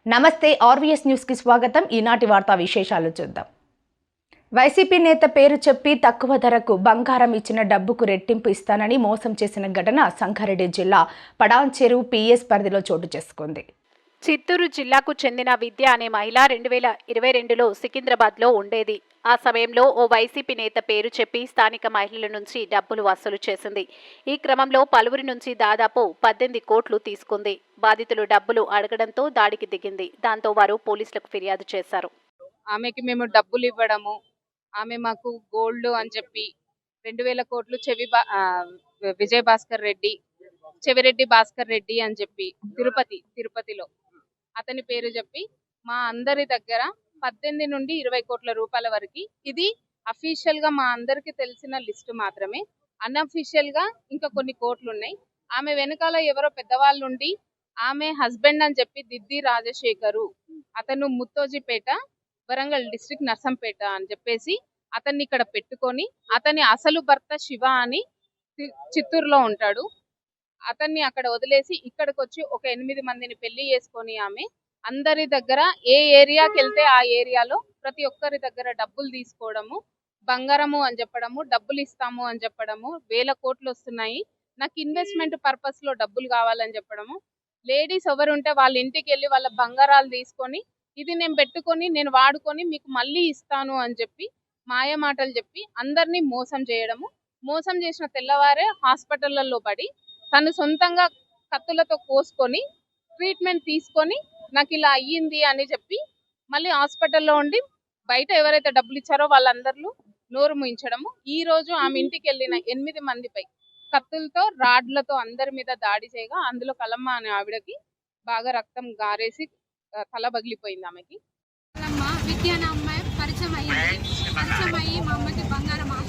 నమస్తే RVS news కి స్వాగతం. ఈనాటి వార్తా విశేషాలు చూద్దాం. వైసీపీ నేత పేరు చెప్పి తక్కువ ధరకు బంగారం ఇచ్చిన డబ్బుకు రెట్టింపు ఇస్తానని మోసం చేసిన ఘటన సంగారెడ్డి జిల్లా పడాన్చెరు పిఎస్ పరిధిలో చోటు చేసుకుంది. చిత్తూరు జిల్లాకు చెందిన విద్య అనే మహిళ 2022లో సికింద్రాబాద్లో ఉండేది. ఆ సమయంలో ఓ వైసీపీ నేత పేరు చెప్పి స్థానిక మహిళల నుంచి డబ్బులు వసూలు చేసింది. ఈ క్రమంలో పలువురి నుంచి దాదాపు 18 కోట్లు తీసుకుంది. బాధితులు డబ్బులు అడగడంతో దాడికి దిగింది. దాంతో వారు పోలీసులకు ఫిర్యాదు చేశారు. ఆమెకి మేము డబ్బులు ఇవ్వడము, ఆమె మాకు గోల్డ్ అని చెప్పి 2000 కోట్లు విజయ్ భాస్కర్ రెడ్డి, చెవిరెడ్డి భాస్కర్ రెడ్డి అని చెప్పి తిరుపతిలో అతని పేరు చెప్పి మా అందరి దగ్గర 18 నుండి 20 కోట్ల రూపాయల వరకు, ఇది అఫీషియల్ గా మా అందరికి తెలిసిన లిస్ట్ మాత్రమే. అన్అఫీషియల్ గా ఇంకా కొన్ని కోట్లు ఉన్నాయి. ఆమె వెనకాల ఎవరో పెద్దవాళ్ళు ఉండి, ఆమె హస్బెండ్ అని చెప్పి దిద్ది రాజశేఖరు, అతను ముత్తోజిపేట వరంగల్ డిస్ట్రిక్ట్ నర్సంపేట అని చెప్పేసి అతన్ని ఇక్కడ పెట్టుకొని, అతని అసలు భర్త శివ అని చిత్తూరులో ఉంటాడు, అతన్ని అక్కడ వదిలేసి ఇక్కడికి వచ్చి ఒక 8 మందిని పెళ్లి చేసుకొని ఆమె అందరి దగ్గర ఏ ఏరియాకి వెళ్తే ఆ ఏరియాలో ప్రతి ఒక్కరి దగ్గర డబ్బులు తీసుకోవడము, బంగారము అని చెప్పడము, డబ్బులు ఇస్తాము అని చెప్పడము, 1000 కోట్లు వస్తున్నాయి, నాకు ఇన్వెస్ట్మెంట్ పర్పస్ లో డబ్బులు కావాలని చెప్పడము. లేడీస్ ఎవరు ఉంటే వాళ్ళ ఇంటికి వెళ్ళి వాళ్ళ బంగారాలు తీసుకొని, ఇది నేను పెట్టుకొని నేను వాడుకొని మీకు మళ్ళీ ఇస్తాను అని చెప్పి మాయ మాటలు చెప్పి అందరినీ మోసం చేయడము. మోసం చేసిన తెల్లవారే హాస్పిటళ్లలో పడి తను సొంతంగా కత్తులతో కోసుకొని ట్రీట్మెంట్ తీసుకొని నాకు ఇలా అయ్యింది అని చెప్పి మళ్ళీ హాస్పిటల్లో ఉండి బయట ఎవరైతే డబ్బులు ఇచ్చారో వాళ్ళందరూ నోరు మూయించడము. ఈ రోజు ఆమె ఇంటికి వెళ్ళిన 8 మందిపై కత్తులతో రాడ్లతో అందరి మీద దాడి చేయగా అందులో కలమ్మ అనే ఆవిడకి బాగా రక్తం గారేసి తల పగిలిపోయింది. ఆమెకి విద్య అనే అమ్మాయి పరిచయం అయ్యి మా అమ్మకి బంగారం ఆశ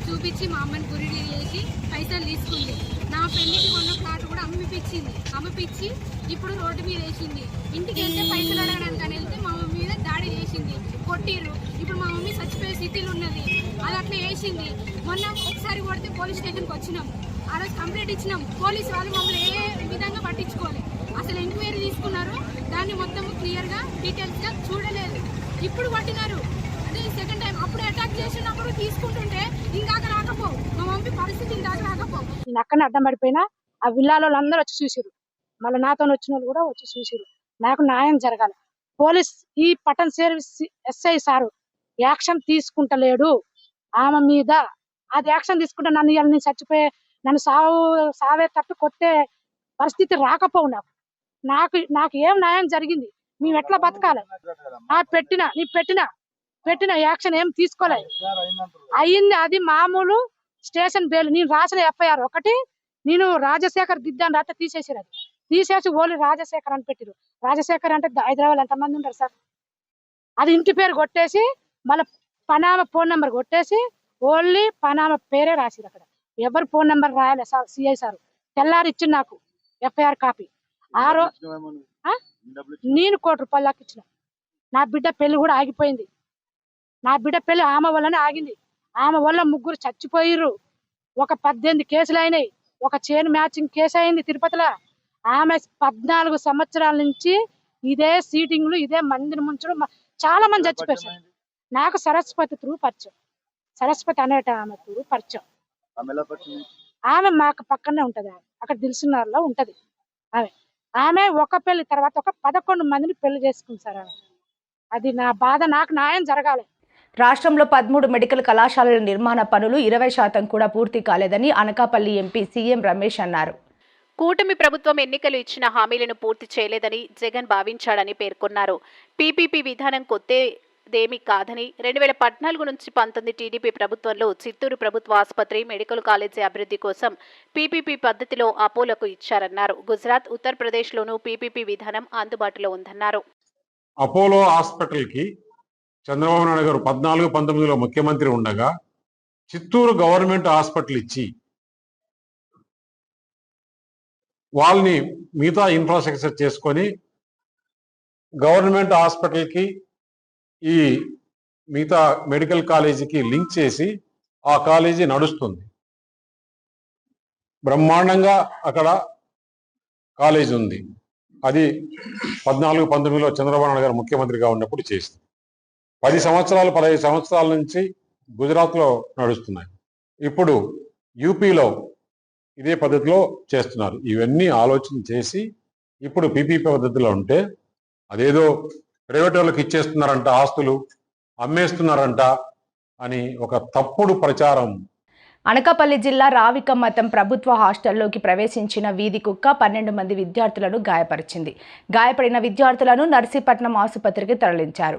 చూపించి మా అమ్మని గురిడి చేసి పైసలు తీసుకుంది. నా పెళ్లికి కొన్న ఫ్లాట్ కూడా అమ్మిపించి ఇప్పుడు రోడ్డు మీద వేసింది. ఇంటికి వెళ్తే పైసలు అడగడానికి అని వెళ్తే మా మమ్మీ మీద దాడి చేసింది, కొట్టిర్రు. ఇప్పుడు మా మమ్మీ చచ్చిపోయే స్థితిలో ఉన్నది. అది అట్లా వేసింది. మొన్న ఒకసారి కొడితే పోలీస్ స్టేషన్కి వచ్చినాం. ఆ రోజు కంప్లైంట్ ఇచ్చినాం. పోలీసు వాళ్ళు మమ్మల్ని ఏ విధంగా పట్టించుకోవాలి, అసలు ఎంక్వైరీ తీసుకున్నారు, దాన్ని మొత్తం క్లియర్గా డీటెయిల్స్గా చూడలేదు. ఇప్పుడు పట్టినారు. అదే సెకండ్ టైం అప్పుడు అటాక్ చేసినప్పుడు తీసుకుంటుంటే ఇందాక రాకపోవు, మా మమ్మీ పరిస్థితి ఇందాక రాకపోవు. నేను అక్కడనే అడ్డం పడిపోయినా ఆ విల్లాలో అందరూ వచ్చి చూసిరు, మళ్ళీ నాతో వచ్చిన వాళ్ళు కూడా వచ్చి చూసిరు. నాకు న్యాయం జరగాలి. పోలీస్ ఈ పట్టణ సర్వీస్ ఎస్ఐ సారు యాక్షన్ తీసుకుంటలేడు ఆమె మీద. అది యాక్షన్ తీసుకుంటే నేను చచ్చిపోయే, నన్ను సావే తట్టు కొట్టే పరిస్థితి రాకపోవు. నాకు ఏం న్యాయం జరిగింది? మేము ఎట్లా బతకాలి? పెట్టిన యాక్షన్ ఏం తీసుకోలేదు. అయింది అది మామూలు స్టేషన్ బెయిల్. నేను రాసిన ఎఫ్ఐఆర్ ఒకటి, నేను రాజశేఖర్ దిద్దాను రాత తీసేసారు. అది తీసేసి ఓన్లీ రాజశేఖర్ అని పెట్టిరు. రాజశేఖర్ అంటే హైదరాబాద్ ఎంతమంది ఉంటారు సార్? అది ఇంటి పేరు కొట్టేసి మళ్ళీ పనామ ఫోన్ నెంబర్ కొట్టేసి ఓన్లీ పనామ పేరే రాసిరు. అక్కడ ఎవరు ఫోన్ నెంబర్ రాయాలి సార్? సిఐ సార్ తెల్లారి ఇచ్చింది నాకు ఎఫ్ఐఆర్ కాపీ. నేను ₹1 కోటి దాకా ఇచ్చిన. నా బిడ్డ పెళ్లి కూడా ఆగిపోయింది. నా బిడ్డ పెళ్లి ఆమె వల్లనే ఆగింది. ఆమె వల్ల 3 చచ్చిపోయిర్రు. ఒక 18 కేసులు అయినాయి. ఒక చైన్ మ్యాచింగ్ కేసు అయింది తిరుపతిలో. ఆమె 14 సంవత్సరాల నుంచి ఇదే సీటింగ్లు, ఇదే మందిని ముంచడం, చాలా మంది చచ్చిపోయారు. నాకు సరస్వతి త్రూ పరిచయం, సరస్వతి అనేట ఆమె త్రూ పరిచయం. ఆమె మాకు పక్కనే ఉంటది. అక్కడ దిల్సునగర్లో ఉంటది. ఆమె ఒక పెళ్లి తర్వాత ఒక 11 మందిని పెళ్లి చేసుకుంది సార్. అది నా బాధ. నాకు న్యాయం జరగాలి. రాష్ట్రంలో 13 మెడికల్ కళాశాలల నిర్మాణ పనులు 20% కూడా పూర్తి కాలేదని అనకాపల్లి ఎంపీ సీఎం రమేష్ అన్నారు. కూటమి ప్రభుత్వం ఎన్నికలు ఇచ్చిన హామీలను పూర్తి చేయలేదని జగన్ భావించాడని పేర్కొన్నారు. పీపీపీ విధానం కొత్తదేమీ కాదని 2014 నుంచి 19 టీడీపీ ప్రభుత్వంలో చిత్తూరు ప్రభుత్వ ఆసుపత్రి, మెడికల్ కాలేజీ అభివృద్ధి కోసం పీపీపీ పద్ధతిలో అపోలోకు ఇచ్చారన్నారు. గుజరాత్, ఉత్తరప్రదేశ్లోనూ పీపీపీ విధానం అందుబాటులో ఉందన్నారు. అపోలో హాస్పిటల్కి చంద్రబాబు నాయుడు గారు 14-19లో ముఖ్యమంత్రి ఉండగా చిత్తూరు గవర్నమెంట్ హాస్పిటల్ ఇచ్చి వాళ్ళని మిగతా ఇన్ఫ్రాస్ట్రక్చర్ చేసుకొని గవర్నమెంట్ హాస్పిటల్కి ఈ మిగతా మెడికల్ కాలేజీకి లింక్ చేసి ఆ కాలేజీ నడుస్తుంది. బ్రహ్మాండంగా అక్కడ కాలేజ్ ఉంది. అది 14-19లో చంద్రబాబు నాయుడు గారు ముఖ్యమంత్రిగా ఉన్నప్పుడు చేసింది. 10 సంవత్సరాలు 15 సంవత్సరాల నుంచి గుజరాత్లో నడుస్తున్నాయి. ఇప్పుడు యూపీలో ఇదే పద్ధతిలో చేస్తున్నారు. ఇవన్నీ ఆలోచన చేసి ఇప్పుడు పీపీపీ పద్ధతిలో ఉంటే అదేదో ప్రైవేట్ వాళ్ళకి ఇచ్చేస్తున్నారంట, ఆస్తులు అమ్మేస్తున్నారంట అని ఒక తప్పుడు ప్రచారం. అనకాపల్లి జిల్లా రావికమతం ప్రభుత్వ హాస్టల్లోకి ప్రవేశించిన వీధి కుక్క 12 మంది విద్యార్థులను గాయపరిచింది. గాయపడిన విద్యార్థులను నర్సీపట్నం ఆసుపత్రికి తరలించారు.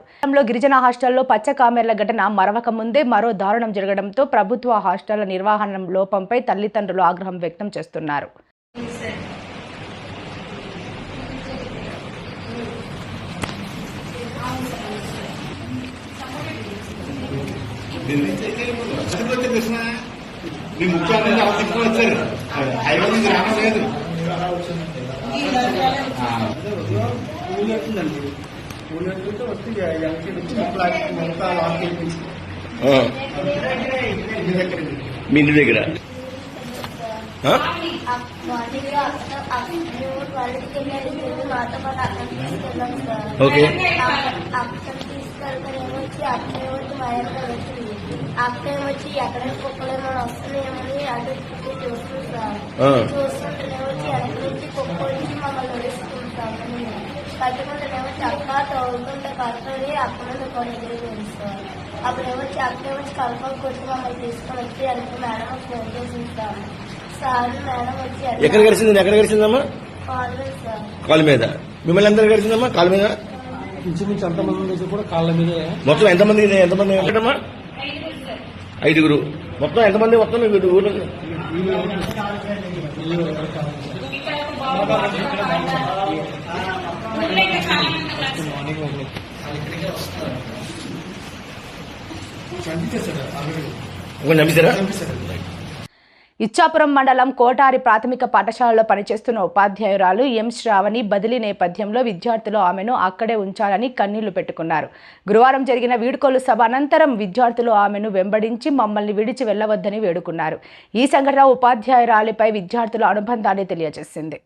గిరిజన హాస్టల్లో పచ్చ కామెర్ల ఘటన మరవక ముందే మరో దారుణం జరగడంతో ప్రభుత్వ హాస్టళ్ల నిర్వహణ లోపంపై తల్లిదండ్రులు ఆగ్రహం వ్యక్తం చేస్తున్నారు. మీ ముఖ్యమంత్రి ఆఫీస్కి వచ్చారు, హైదరాబాద్ నుంచి రావట్లేదు. మీ ఇంటి దగ్గర ఓకే అక్కడ వచ్చి ఎక్కడ కుక్కలు వస్తున్నాయేమని అటు చూస్తుంటేనే వచ్చి వెనక నుంచి కుక్క వచ్చి మమ్మల్ని నడుస్తుంటాం. పట్టుకుంటేనేమొచ్చి అక్క తవ్వుకుంటే కడుతుంది అక్కడ కొన్ని ఎదురు తెలుస్తాం. అప్పుడేమొచ్చి అక్కడేమొచ్చి కలపలు కొట్టి మమ్మల్ని తీసుకొని వచ్చి వెనక మేడం ఫోన్ చేసిస్తాం. సార్ మేడం వచ్చి ఎక్కడ గడిచిందమ్మా? సార్ కాలు మీద. మిమ్మల్ని ఎంత గడిచిందమ్మా కాలు మీద? ఇంచుమించు అంతమంది కూడా కాళ్ళ మీద. మొత్తం ఎంతమంది ఏంటమ్మా? 5గురు. మొత్తం ఎంతమంది మొత్తం మీకు ఊళ్ళో? చంపేశారా? ఇచ్చాపురం మండలం కోటారి ప్రాథమిక పాఠశాలలో పనిచేస్తున్న ఉపాధ్యాయురాలు ఎం శ్రావణి బదిలీ నేపథ్యంలో విద్యార్థులు ఆమెను అక్కడే ఉంచాలని కన్నీళ్లు పెట్టుకున్నారు. గురువారం జరిగిన వీడ్కోలు సభ అనంతరం విద్యార్థులు ఆమెను వెంబడించి మమ్మల్ని విడిచి వెళ్లవద్దని వేడుకున్నారు. ఈ సంఘటన ఉపాధ్యాయురాలిపై విద్యార్థుల అనుబంధాన్ని తెలియజేసింది.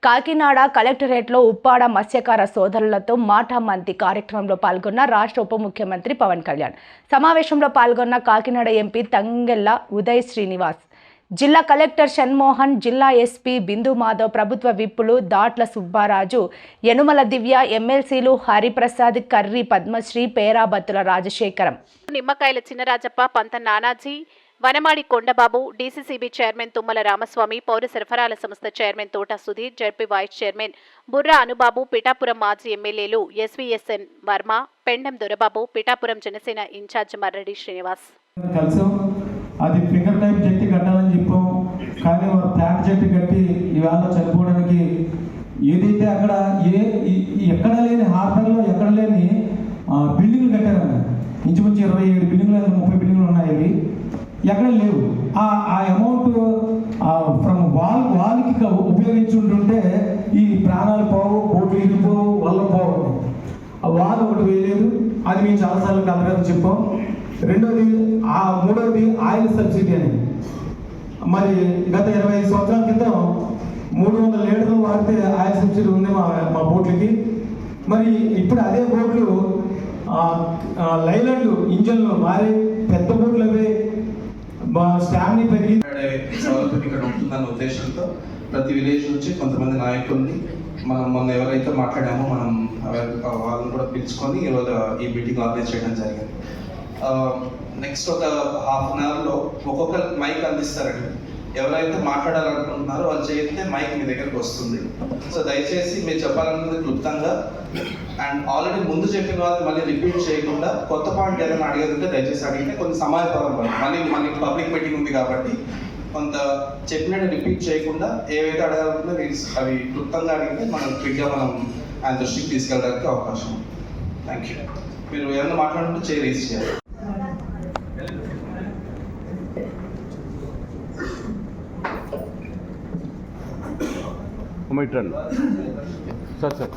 కాకినాడ కలెక్టరేట్లో ఉప్పాడ మత్స్యకార సోదరులతో మాటామంతి కార్యక్రమంలో పాల్గొన్న రాష్ట్ర ఉప ముఖ్యమంత్రి పవన్ కళ్యాణ్. సమావేశంలో పాల్గొన్న కాకినాడ ఎంపీ తంగెళ్ల ఉదయ్ శ్రీనివాస్, జిల్లా కలెక్టర్ షణ్మోహన్, జిల్లా ఎస్పీ బిందు మాధవ్, ప్రభుత్వ విప్పులు దాట్ల సుబ్బారాజు, యనుమల దివ్య, ఎమ్మెల్సీలు హరిప్రసాద్, కర్రి పద్మశ్రీ, పేరాబత్తుల రాజశేఖరం, నిమ్మకాయల చిన్నరాజప్ప, పంత నానాజీ, వనమాడి కొండబాబు, డీసీసీబీ చైర్మన్ తుమ్మల రామస్వామి, పౌర సరఫరాల సంస్థ chairman Thota Sudheer, ZP vice chairman Burra Anubabu, Pithapuram మాజీ ఎమ్మెల్యేలు ఎస్వీఎస్ఎన్ వర్మ, పెండం దొరబాబు, పిఠాపురం జనసేన ఇన్ఛార్జ్ మర్రెడ్డి శ్రీనివాస్. అది ఫింగర్ టైప్ జట్టి కట్టాలని చెప్పాం, కానీ వారు ప్లాట్ జట్టి కట్టి ఇవాళ చనిపోవడానికి ఏదైతే అక్కడ ఎక్కడ లేని హార్బర్లో ఎక్కడ లేని బిల్డింగ్లు కట్టారన్న. ఇంచుమించు 27 బిల్డింగ్లు 30 బిల్డింగ్లు ఉన్నాయి. ఎక్కడ లేవు. ఆ అమౌంట్ ఫ్రమ్ వాళ్ళకి ఉపయోగించుంటుంటే ఈ ప్రాణాలు పోవు, బోట్లు ఇరిగిపోవు, వల్ల పోవు. వాళ్ళు ఒకటి వేయలేదు. అది మేము చాలాసార్లు కలగదు చెప్పాం. మూడవది ఆయిల్ సబ్సిడీ అనేది. మరి గత 25 సంవత్సరాల క్రితం 300 లీటర్లు వాడితే ఆయిల్ సబ్సిడీ ఉంది మా బోట్లకి. మరి ఇప్పుడు అదే బోట్లు లైలాండ్లు ఇంజన్లు మారి పెద్ద బోట్లు అవే స్టామినా పెరిగి ఇక్కడ ఉంటుందన్న ఉద్దేశంతో ప్రతి విలేజ్ నుంచి కొంతమంది నాయకుల్ని మనం మొన్న ఎవరైతే మాట్లాడామో మనం వాళ్ళని కూడా పిలుచుకొని ఈరోజు ఈ మీటింగ్ ఆర్గనైజ్ చేయడం జరిగింది. నెక్స్ట్ ఒక హాఫ్ అన్ అవర్లో ఒక్కొక్క మైక్ అందిస్తారండి. ఎవరైతే మాట్లాడాలనుకుంటున్నారో వాళ్ళు చేస్తే మైక్ మీ దగ్గరకు వస్తుంది. సో దయచేసి మీరు చెప్పాలనుకుంది క్లుప్తంగా అండ్ ఆల్రెడీ ముందు చెప్పిన వాళ్ళు మళ్ళీ రిపీట్ చేయకుండా కొత్త పాయింట్ ఏదైనా అడిగేదంటే దయచేసి అడిగితే కొంచెం సమయపరం మళ్ళీ పబ్లిక్ మీటింగ్ ఉంది కాబట్టి కొంత చెప్పినట్టు రిపీట్ చేయకుండా ఏవైతే అడగాలనుకున్నా అవి క్లుప్తంగా అడిగితే మనం క్విక్గా మనం ఆయన దృష్టికి తీసుకెళ్ళడానికి అవకాశం ఉంది. Thank you. మీరు ఏమైనా మాట్లాడుకుంటే రేస్ చేయాలి. సార్ సార్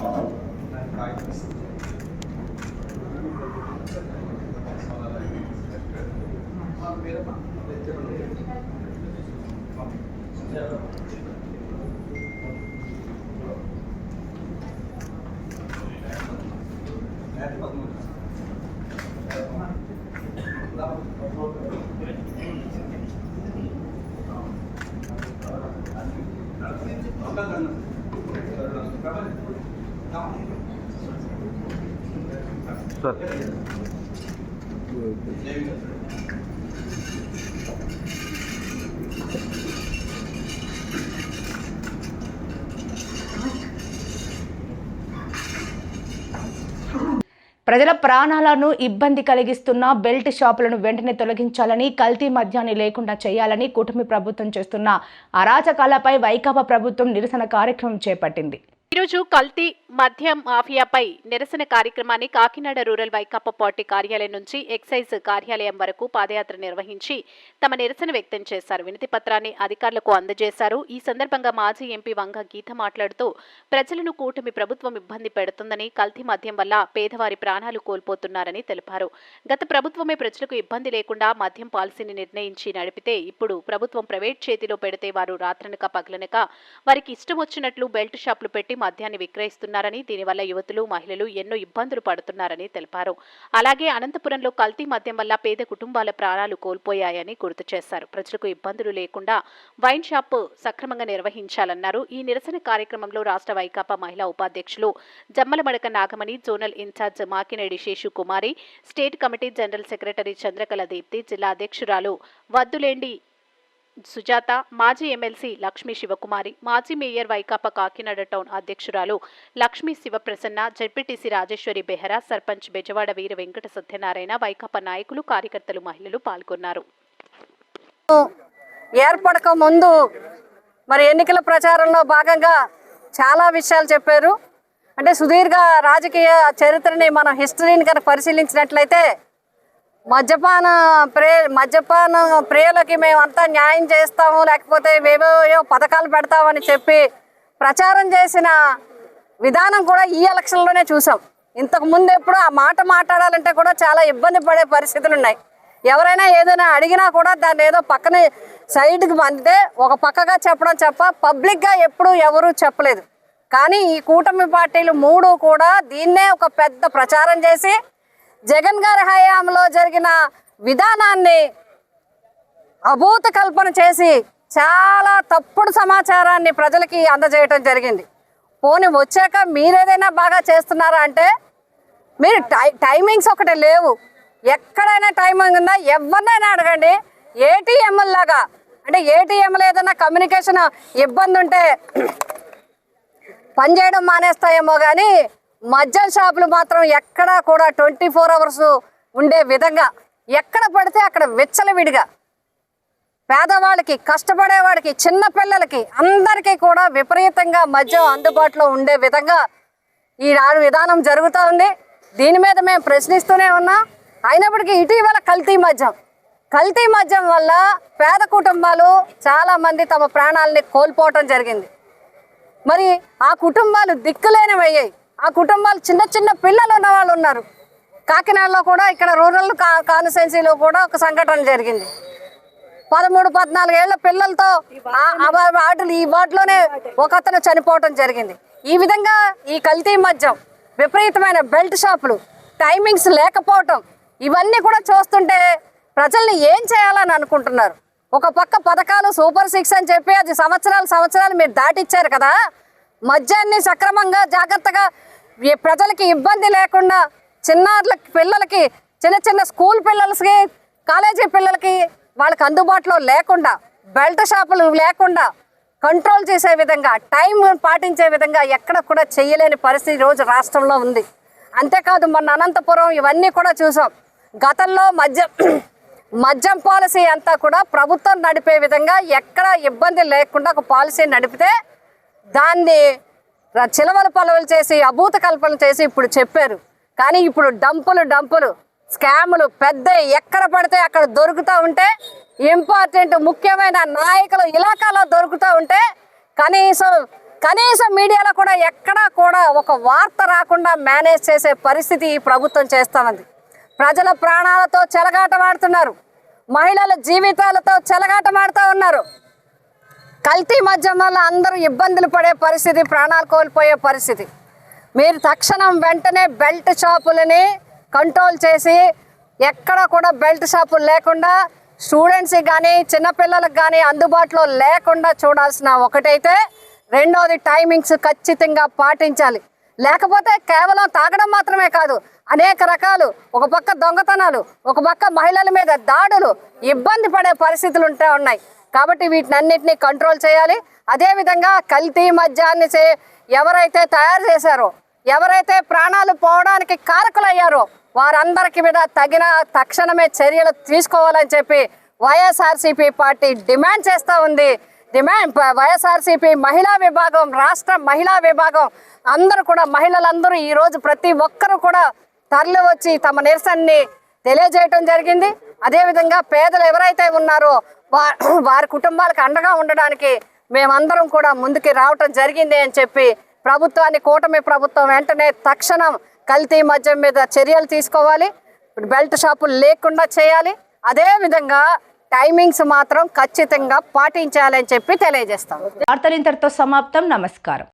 ప్రజల ప్రాణాలను ఇబ్బంది కలిగిస్తున్న బెల్ట్ షాపులను వెంటనే తొలగించాలని, కల్తీ మద్యాన్ని లేకుండా చేయాలని కూటమి ప్రభుత్వం చేస్తున్న అరాచకాలపై వైకాపా ప్రభుత్వం నిరసన కార్యక్రమం చేపట్టింది. ఈరోజు కల్తీ మద్యం మాఫియాపై నిరసన కార్యక్రమాన్ని కాకినాడ రూరల్ వైకాపా పార్టీ కార్యాలయం నుంచి ఎక్సైజ్ కార్యాలయం వరకు పాదయాత్ర నిర్వహించి తమ నిరసన వ్యక్తం చేశారు. వినతి పత్రాన్ని అధికారులకు అందజేశారు. ఈ సందర్భంగా మాజీ ఎంపీ వంగ గీత మాట్లాడుతూ ప్రజలను కూటమి ప్రభుత్వం ఇబ్బంది పెడుతుందని, కల్తీ మద్యం వల్ల పేదవారి ప్రాణాలు కోల్పోతున్నారని తెలిపారు. గత ప్రభుత్వమే ప్రజలకు ఇబ్బంది లేకుండా మద్యం పాలసీని నిర్ణయించి నడిపితే ఇప్పుడు ప్రభుత్వం ప్రైవేట్ చేతిలో పెడితే వారు రాత్రనక పగలనక వారికి ఇష్టం వచ్చినట్లు బెల్ట్ షాపులు పెట్టి మద్యాన్ని విక్రయిస్తున్నారని, దీనివల్ల యువతులు మహిళలు ఎన్నో ఇబ్బందులు పడుతున్నారని తెలిపారు. అలాగే అనంతపురంలో కల్తీ మద్యం వల్ల పేద కుటుంబాల ప్రాణాలు కోల్పోయాయని గుర్తు చేశారు. ప్రజలకు ఇబ్బందులు లేకుండా వైన్ షాప్ సక్రమంగా నిర్వహించాలన్నారు. ఈ నిరసన కార్యక్రమంలో రాష్ట్ర వైకాపా మహిళా ఉపాధ్యక్షులు Jammalamadaka Nagamani, zonal incharge Makinedi Seshu Kumari, state committee general secretary Chandrakala Deepti, జిల్లా అధ్యక్షురాలు వద్దులేండి సుజాత, మాజీ ఎమ్మెల్సీ లక్ష్మీ శివకుమారి, మాజీ మేయర్ వైకాపా కాకినాడ టౌన్ అధ్యక్షురాలు లక్ష్మీ శివప్రసన్న, జడ్పీటీసీ రాజేశ్వరి బెహరా, సర్పంచ్ బెజవాడ వీర వెంకట సత్యనారాయణ, వైకాపా నాయకులు, కార్యకర్తలు, మహిళలు పాల్గొన్నారు. ఏర్పడక ముందు మరి ఎన్నికల ప్రచారంలో భాగంగా చాలా విషయాలు చెప్పారు. అంటే సుదీర్ఘ రాజకీయ చరిత్రని మనం హిస్టరీని కనుక పరిశీలించినట్లయితే మద్యపాన ప్రియులకి మేమంతా న్యాయం చేస్తాము, లేకపోతే ఏవేవో పథకాలు పెడతామని చెప్పి ప్రచారం చేసిన విధానం కూడా ఈ ఎలక్షన్లోనే చూసాం. ఇంతకు ముందు ఎప్పుడు ఆ మాట మాట్లాడాలంటే కూడా చాలా ఇబ్బంది పడే పరిస్థితులు ఉన్నాయి. ఎవరైనా ఏదైనా అడిగినా కూడా దాన్ని ఏదో పక్కనే సైడ్కి పంపితే ఒక పక్కగా చెప్పడం తప్ప పబ్లిక్గా ఎప్పుడు ఎవరూ చెప్పలేదు. కానీ ఈ కూటమి పార్టీలు మూడు కూడా దీన్నే ఒక పెద్ద ప్రచారం చేసి జగన్ గారి హయాంలో జరిగిన విధానాన్ని అభూత కల్పన చేసి చాలా తప్పుడు సమాచారాన్ని ప్రజలకి అందజేయటం జరిగింది. పోనీ వచ్చాక మీరేదైనా బాగా చేస్తున్నారా అంటే మీరు టైమింగ్స్ ఒకటి లేవు. ఎక్కడైనా టైమింగ్ ఉందా? ఎవరినైనా అడగండి. ఏటీఎంఎల్ లాగా, అంటే ఏటీఎంలో ఏదైనా కమ్యూనికేషన్ ఇబ్బంది ఉంటే పనిచేయడం మానేస్తాయేమో కానీ మద్యం షాపులు మాత్రం ఎక్కడా కూడా 24 hours ఉండే విధంగా ఎక్కడ పడితే అక్కడ విచ్చలవిడిగా పేదవాళ్ళకి, కష్టపడేవాడికి, చిన్నపిల్లలకి అందరికీ కూడా విపరీతంగా మద్యం అందుబాటులో ఉండే విధంగా ఈ విధానం జరుగుతూ ఉంది. దీని మీద మేము ప్రశ్నిస్తూనే ఉన్నాం. అయినప్పటికీ ఇటీవల కల్తీ మద్యం వల్ల పేద కుటుంబాలు చాలామంది తమ ప్రాణాలని కోల్పోవటం జరిగింది. మరి ఆ కుటుంబాలు దిక్కులేనివయ్యాయి. ఆ కుటుంబాలు చిన్న చిన్న పిల్లలు ఉన్న వాళ్ళు ఉన్నారు. కాకినాడలో కూడా ఇక్కడ రూరల్ కాన్స్టిట్యున్సీలో కూడా ఒక సంఘటన జరిగింది. 13-14 ఏళ్ల పిల్లలతో ఈ వార్డులోనే ఒక అతను చనిపోవటం జరిగింది. ఈ విధంగా ఈ కల్తీ మద్యం, విపరీతమైన బెల్ట్ షాపులు, టైమింగ్స్ లేకపోవటం, ఇవన్నీ కూడా చూస్తుంటే ప్రజల్ని ఏం చేయాలని అనుకుంటున్నారు? ఒక పక్క పథకాలు సూపర్ 6 అని చెప్పి అది సంవత్సరాలు మీరు దాటిచ్చారు కదా. మద్యాన్ని సక్రమంగా జాగ్రత్తగా ప్రజలకి ఇబ్బంది లేకుండా చిన్నారులకి, పిల్లలకి, చిన్న స్కూల్ పిల్లలకి, కాలేజీ పిల్లలకి వాళ్ళకి అందుబాటులో లేకుండా, బెల్ట్ షాపులు లేకుండా కంట్రోల్ చేసే విధంగా, టైం పాటించే విధంగా ఎక్కడ కూడా చేయలేని పరిస్థితి రోజు రాష్ట్రంలో ఉంది. అంతేకాదు మొన్న అనంతపురం ఇవన్నీ కూడా చూసాం. గతంలో మద్యం పాలసీ అంతా కూడా ప్రభుత్వం నడిపే విధంగా ఎక్కడ ఇబ్బంది లేకుండా ఒక పాలసీ నడిపితే దాన్ని చిలవలు పొలవలు చేసి అభూత కల్పనలు చేసి ఇప్పుడు చెప్పారు. కానీ ఇప్పుడు డంపులు స్కాములు పెద్ద ఎక్కడ పడితే అక్కడ దొరుకుతూ ఉంటే, ఇంపార్టెంట్ ముఖ్యమైన నాయకులు ఇలాకాలో దొరుకుతూ ఉంటే కనీసం మీడియాలో కూడా ఎక్కడా కూడా ఒక వార్త రాకుండా మేనేజ్ చేసే పరిస్థితి ఈ ప్రభుత్వం చేస్తున్నది. ప్రజల ప్రాణాలతో చెలగాటమాడుతున్నారు, మహిళల జీవితాలతో చెలగాటమాడుతూ ఉన్నారు. కల్తీ మద్యం వల్ల అందరూ ఇబ్బందులు పడే పరిస్థితి, ప్రాణాలు కోల్పోయే పరిస్థితి. మీరు తక్షణం వెంటనే బెల్ట్ షాపులని కంట్రోల్ చేసి ఎక్కడ కూడా బెల్ట్ షాపులు లేకుండా స్టూడెంట్స్కి కానీ చిన్నపిల్లలకు కానీ అందుబాటులో లేకుండా చూడాల్సిన ఒకటైతే, రెండోది టైమింగ్స్ ఖచ్చితంగా పాటించాలి. లేకపోతే కేవలం తాగడం మాత్రమే కాదు, అనేక రకాలు, ఒక పక్క దొంగతనాలు, ఒక పక్క మహిళల మీద దాడులు, ఇబ్బంది పడే పరిస్థితులు ఉన్నాయి. కాబట్టి వీటినన్నిటినీ కంట్రోల్ చేయాలి. అదేవిధంగా కల్తీ మద్యాన్ని ఎవరైతే తయారు చేశారో, ఎవరైతే ప్రాణాలు పోవడానికి కారకులయ్యారో వారందరికీ మీద తక్షణమే చర్యలు తీసుకోవాలని చెప్పి వైఎస్ఆర్సీపీ పార్టీ డిమాండ్ చేస్తూ ఉంది. వైఎస్ఆర్సీపీ మహిళా విభాగం, రాష్ట్ర మహిళా విభాగం అందరూ కూడా, మహిళలందరూ ఈరోజు ప్రతి ఒక్కరూ కూడా తరలి వచ్చి తమ నిరసనని తెలియజేయటం జరిగింది. అదేవిధంగా పేదలు ఎవరైతే ఉన్నారో వారి కుటుంబాలకు అండగా ఉండడానికి మేమందరం కూడా ముందుకు రావటం జరిగింది అని చెప్పి కూటమి ప్రభుత్వం వెంటనే తక్షణం కల్తీ మద్యం మీద చర్యలు తీసుకోవాలి, బెల్ట్ షాపులు లేకుండా చేయాలి. అదేవిధంగా టైమింగ్స్ మాత్రం ఖచ్చితంగా పాటించాలని చెప్పి తెలియజేస్తాం. వార్తలు ఇంతటితో సమాప్తం. నమస్కారం.